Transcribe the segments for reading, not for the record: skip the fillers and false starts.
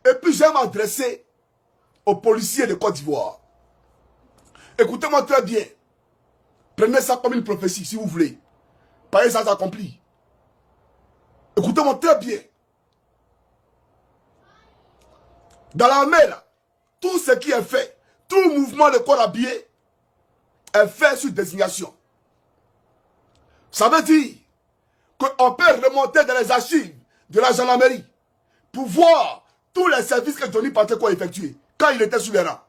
Et puis j'aime m'adresser aux policiers de Côte d'Ivoire. Écoutez-moi très bien. Prenez ça comme une prophétie si vous voulez. Pareil, ça s'accomplit. Écoutez-moi très bien. Dans l'armée, là, tout ce qui est fait, tout mouvement de corps habillé est fait sur désignation. Ça veut dire qu'on peut remonter dans les archives de la gendarmerie pour voir tous les services que Johnny Pacheco a effectués quand il était sur les rangs.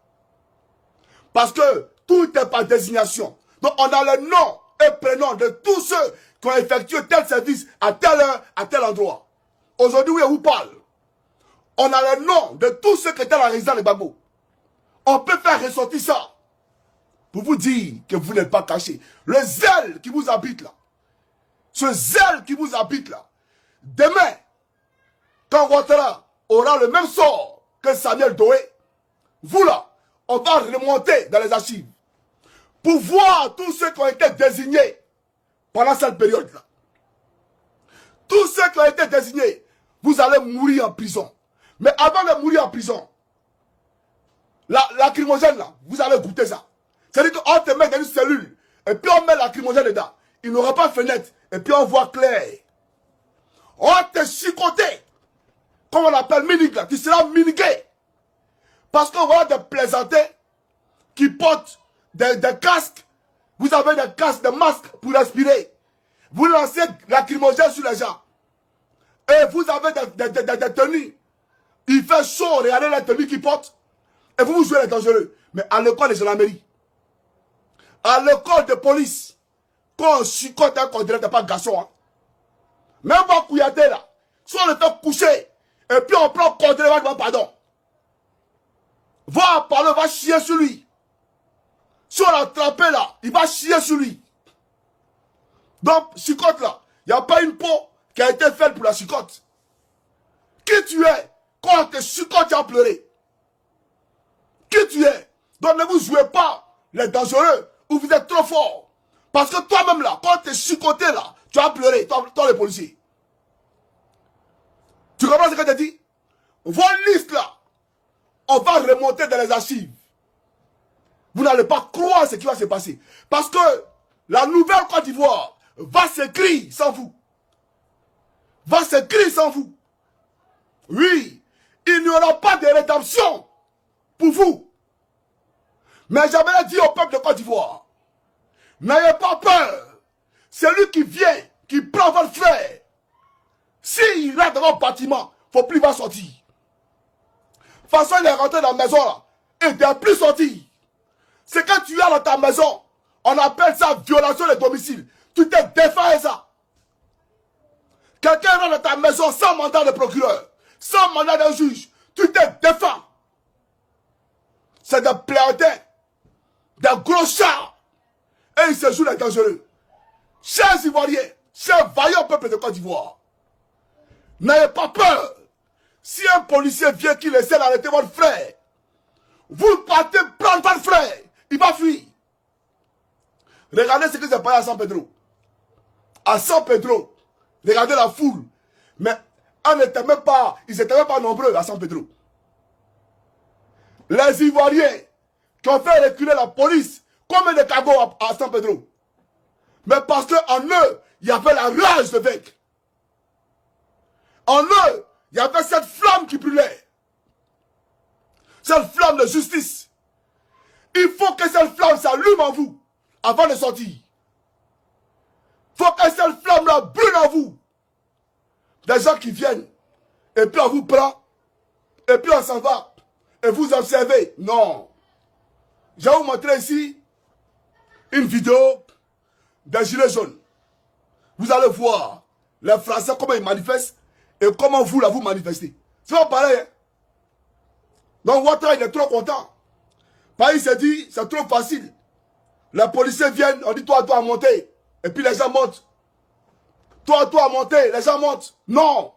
Parce que tout est par désignation. Donc on a le nom et prénom de tous ceux qui ont effectué tel service à telle heure, à tel endroit. Aujourd'hui, où on vous parle, on a le nom de tous ceux qui étaient dans la résidence de Gbagbo. On peut faire ressortir ça pour vous dire que vous n'êtes pas caché. Le zèle qui vous habite là, ce zèle qui vous habite là, demain, quand Ouattara aura le même sort que Samuel Doé, vous là, on va remonter dans les archives pour voir tous ceux qui ont été désignés pendant cette période-là. Tous ceux qui ont été désignés, vous allez mourir en prison. Mais avant de mourir en prison, la lacrymogène là, vous allez goûter ça. C'est-à-dire qu'on te met dans une cellule, et puis on met la lacrymogène dedans. Il n'aura pas de fenêtre, et puis on voit clair. On te chicoter, comme on appelle minique là, tu seras miniqué. Parce qu'on va te plaisanter qui portent des casques. Vous avez des casques, des masques pour respirer. Vous lancez lacrymogène sur les gens. Et vous avez des tenues. Il fait chaud, regardez les tenues qu'ils portent. Et vous jouez les dangereux. Mais à l'école de gendarmerie, à l'école de police, quand on chicote un condamné, t'es pas garçon. Hein. Même moi, Kouyaté là, si on le fait coucher, et puis on prend condamné, on va demander pardon. Va parler, va chier sur lui. Si on l'a attrapé là, il va chier sur lui. Donc, chicote là, il n'y a pas une peau qui a été faite pour la chicote. Qui tu es? Quand on te chicote, tu as pleuré. Qui tu es? Donc ne vous jouez pas les dangereux ou vous êtes trop fort. Parce que toi-même là, quand tu es chicoté là, tu as pleuré, toi les policiers. Tu comprends ce que je te dis? Vos listes là, on va remonter dans les archives. Vous n'allez pas croire ce qui va se passer. Parce que la nouvelle Côte d'Ivoire va s'écrire sans vous. Va s'écrire sans vous. Oui, il n'y aura pas de rédemption pour vous. Mais j'aimerais dire au peuple de Côte d'Ivoire, n'ayez pas peur. Celui qui vient, qui prend votre frère, s'il rentre dans votre bâtiment, il ne faut plus pas sortir. De toute façon, il est rentré dans la maison là, et il ne plus sortir. C'est quand tu es dans ta maison, on appelle ça violation de domicile. Tu te défends ça. Quelqu'un rentre dans ta maison sans mandat de procureur, sans mandat d'un juge, tu te défends. C'est des plaiantins, des gros chars. Et ils se jouent les dangereux. Chers Ivoiriens, chers vaillants peuple de Côte d'Ivoire, n'ayez pas peur. Si un policier vient qui essaie d'arrêter votre frère, vous partez prendre votre frère, il va fuir. Regardez ce qui s'est passé à San Pedro. À San Pedro, regardez la foule. Mais ils n'étaient même pas nombreux à San Pedro. Les Ivoiriens qui ont fait reculer la police, combien de cagots à San Pedro? Mais parce qu'en eux, il y avait la rage de vaincre. En eux, il y avait cette flamme qui brûlait. Cette flamme de justice. Il faut que cette flamme s'allume en vous avant de sortir. Il faut que cette flamme-là brûle en vous. Des gens qui viennent, et puis on vous prend, et puis on s'en va, et vous observez. Non. Je vais vous montrer ici une vidéo des gilets jaunes. Vous allez voir les Français comment ils manifestent et comment vous là vous manifestez. C'est pas pareil. Hein? Donc Ouattara il est trop content. Parce qu'il s'est dit c'est trop facile. Les policiers viennent, on dit toi à monter. Et puis les gens montent. Toi à monter, les gens montent. Non.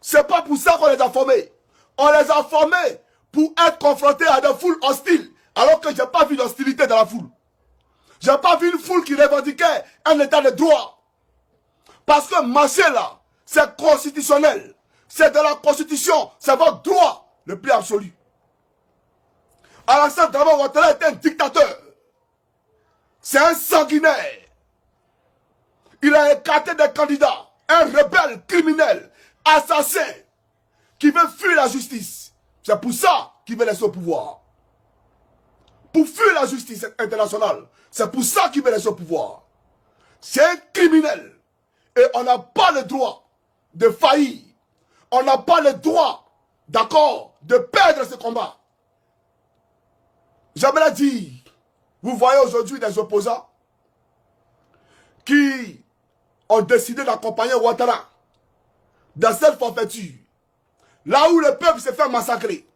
C'est pas pour ça qu'on les a formés. On les a formés pour être confrontés à des foules hostiles. Alors que je n'ai pas vu d'hostilité dans la foule. Je n'ai pas vu une foule qui revendiquait un état de droit. Parce que marcher là, c'est constitutionnel. C'est de la Constitution. C'est votre droit le plus absolu. Alassane Dramane Ouattara est un dictateur. C'est un sanguinaire. Il a écarté des candidats. Un rebelle criminel, assassin, qui veut fuir la justice. C'est pour ça qu'il veut laisser au pouvoir. Pour fuir la justice internationale. C'est pour ça qu'il veut laisser au pouvoir. C'est un criminel. Et on n'a pas le droit de faillir. On n'a pas le droit, d'accord, de perdre ce combat. J'aimerais dire, vous voyez aujourd'hui des opposants qui ont décidé d'accompagner Ouattara dans cette forfaiture. Là où le peuple s'est fait massacrer.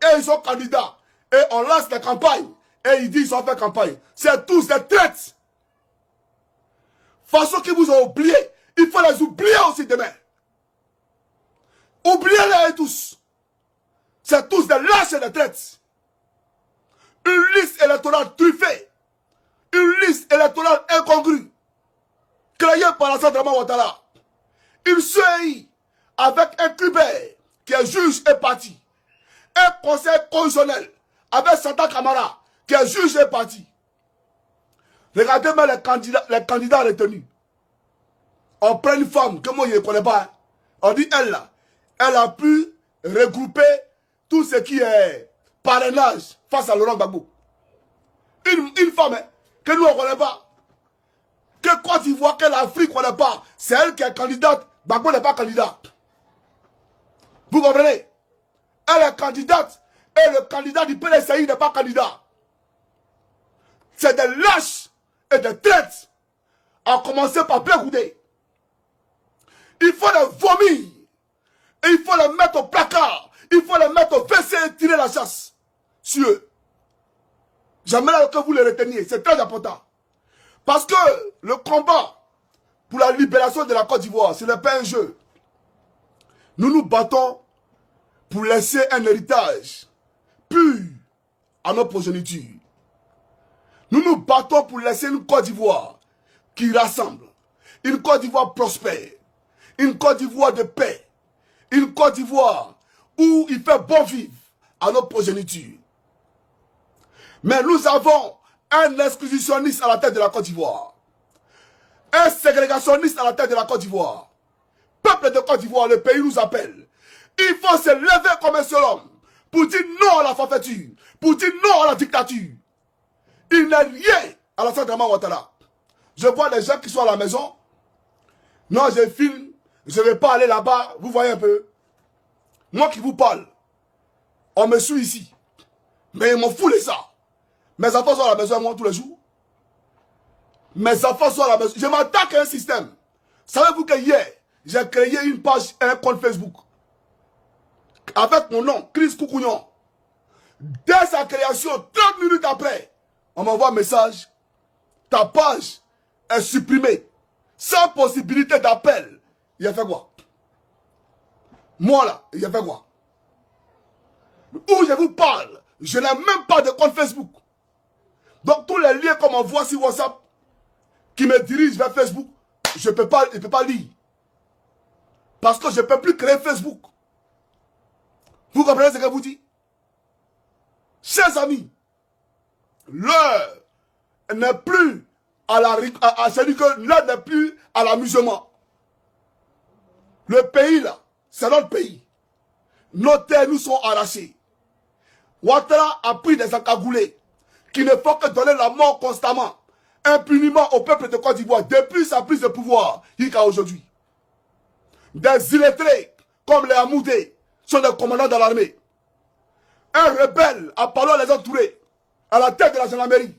Et ils sont candidats. Et on lance la campagne. Et ils disent qu'ils ont fait campagne. C'est tous des traites. Façon qu'ils vous ont oublié, il faut les oublier aussi demain. Oubliez-les tous. C'est tous des lâches et des traites. Une liste électorale truffée. Une liste électorale incongrue. Créée par Alassane Dramane Ouattara. Une CEI avec un Cubain qui est juge et parti. Un conseil constitutionnel avec Santa Camara qui est juge et parti. Regardez-moi les candidats retenus. On prend une femme que moi je ne connais pas. Hein. On dit elle là. Elle a pu regrouper tout ce qui est parrainage face à Laurent Gbagbo. Une femme hein, que nous on ne connaît pas. Que Côte d'Ivoire, que l'Afrique ne connaît pas. C'est elle qui est candidate. Gbagbo n'est pas candidat. Vous comprenez? Elle est candidate. Et le candidat du PDCI n'est pas candidat. C'est des lâches et des traites. À commencer par Pierre Goudé. Il faut les vomir. Et il faut les mettre au placard. Il faut les mettre au WC et tirer la chasse sur eux. J'aimerais que vous les reteniez. C'est très important. Parce que le combat pour la libération de la Côte d'Ivoire, ce n'est pas un jeu. Nous nous battons pour laisser un héritage pur à nos progénitures. Nous nous battons pour laisser une Côte d'Ivoire qui rassemble. Une Côte d'Ivoire prospère. Une Côte d'Ivoire de paix. Une Côte d'Ivoire où il fait bon vivre à nos progénitures. Mais nous avons un exclusivitionniste à la tête de la Côte d'Ivoire. Un ségrégationniste à la tête de la Côte d'Ivoire. Peuple de Côte d'Ivoire, le pays nous appelle. Il faut se lever comme un seul homme pour dire non à la forfaiture, pour dire non à la dictature. Il n'est rien à Alassane Dramane Ouattara. Je vois les gens qui sont à la maison. Non, je filme. Je ne vais pas aller là-bas. Vous voyez un peu. Moi qui vous parle. On me suit ici. Mais ils m'en foutent ça. Mes enfants sont à la maison moi tous les jours. Mes enfants sont à la maison. Je m'attaque à un système. Savez-vous que hier, j'ai créé une page, un compte Facebook. Avec mon nom, Chris Koukouignon. Dès sa création, 30 minutes après, on m'envoie un message. Ta page est supprimée. Sans possibilité d'appel. Il a fait quoi? Moi là, il a fait quoi? Où je vous parle, je n'ai même pas de compte Facebook. Donc tous les liens qu'on m'envoie sur WhatsApp, qui me dirigent vers Facebook, je ne peux pas lire. Parce que je ne peux plus créer Facebook. Vous comprenez ce que je vous dis? Chers amis, l'heure n'est plus à la c'est-à-dire que l'heure n'est plus à l'amusement. Le pays là, c'est notre pays. Nos terres nous sont arrachées. Ouattara a pris des encagoulés qui ne font que donner la mort constamment, impuniment au peuple de Côte d'Ivoire depuis sa prise de pouvoir jusqu'à aujourd'hui. Des illettrés comme les Hamoudés sont des commandants de l'armée. Un rebelle à Palo les entourer à la tête de la gendarmerie.